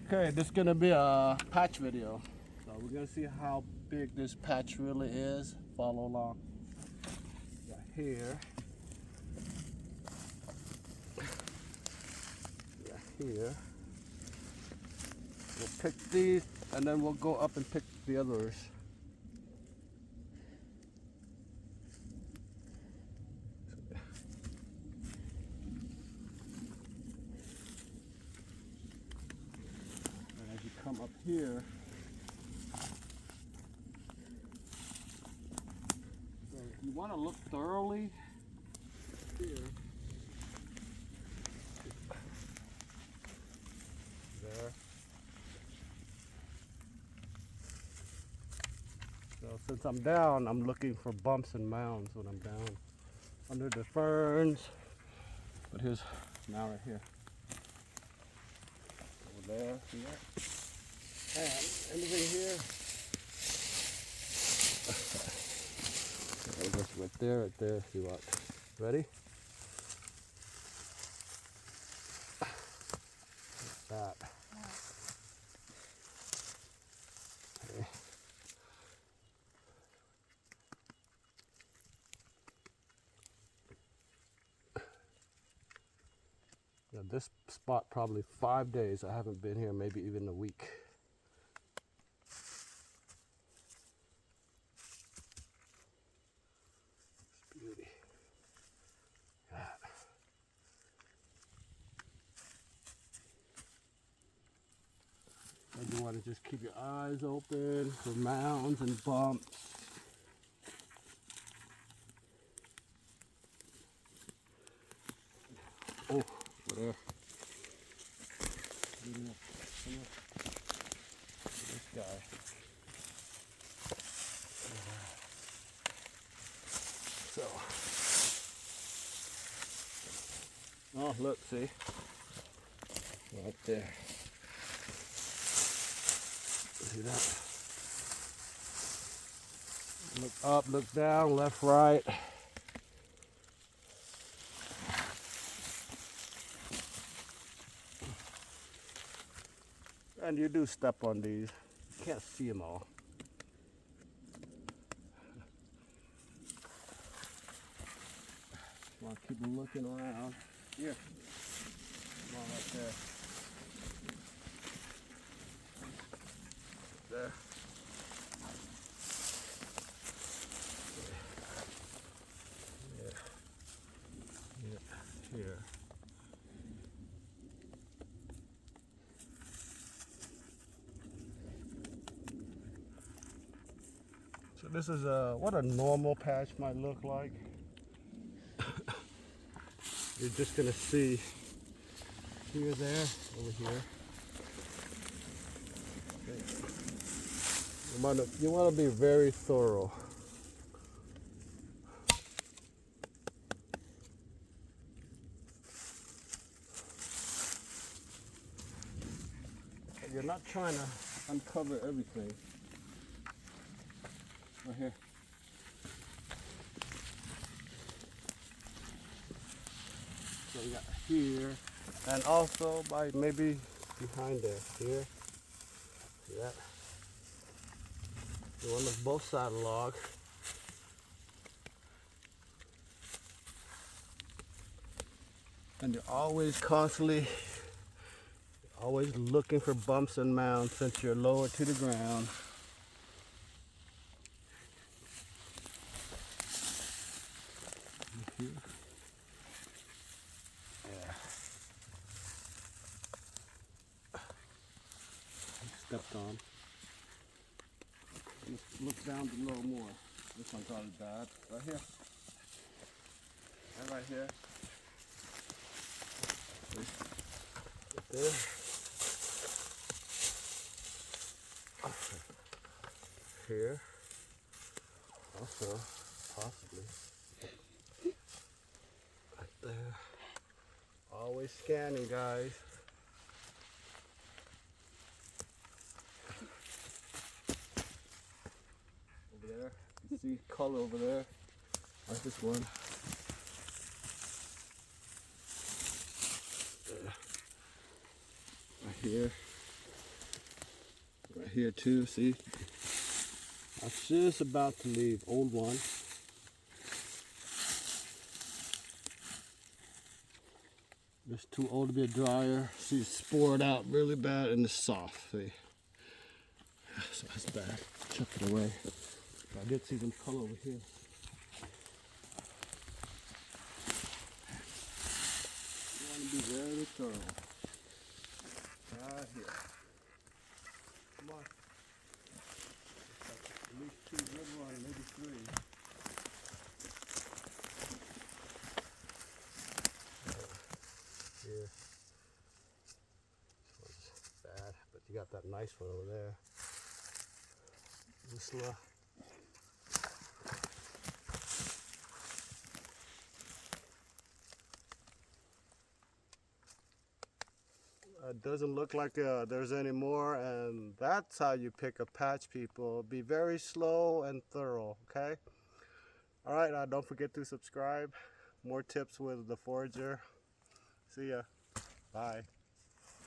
Okay, this is gonna be a patch video. So we're gonna see how big this patch really is. Follow along. Got here. Got here. We'll pick these and then we'll go up and pick the others. And as you come up here, so you want to look thoroughly here. There. So since I'm down, I'm looking for bumps and mounds when I'm down under the ferns. But here's now right here. Over there, see that? And anything here? Just right there, right there. See what? Ready? That. Okay. Yeah, this spot probably 5 days. I haven't been here, maybe even a week. It's beauty. Yeah. And you want to just keep your eyes open for mounds and bumps. Oh, over there. This guy. So, oh look, see, right there. See that? Look up, look down, left, right. And you do step on these. You can't see them all. Want to keep looking around. Here. Come on, right there. There. Yeah. Yeah. Here. So this is what a normal patch might look like. You're just gonna see here, there, over here. Okay. You want to be very thorough. You're not trying to uncover everything. Right here. So we got here, and also by maybe behind there. Here. See that? You want to look both sides of the log. And you're always constantly always looking for bumps and mounds since you're lower to the ground. Here. Yeah. Stepped on. Let's look down below more. This one's already bad. Right here. And right here. Right there. Here. Also, possibly. Right there. Always scanning, guys. Over there. You see color over there. Like this one. There. Right here. here too, see? I was just about to leave. Old one. It's too old to be a dryer. See, it's spored out really bad and it's soft, see? So that's bad. Chuck it away. I did see some color over here. You want to be very thorough. Right here. Come on. At least 2 good ones, maybe 3. Here. This one's bad, but you got that nice one over there. This one. It doesn't look like there's any more, and that's how you pick a patch, people. Be very slow and thorough, okay? All right, don't forget to subscribe. More tips with the forager. See ya. Bye.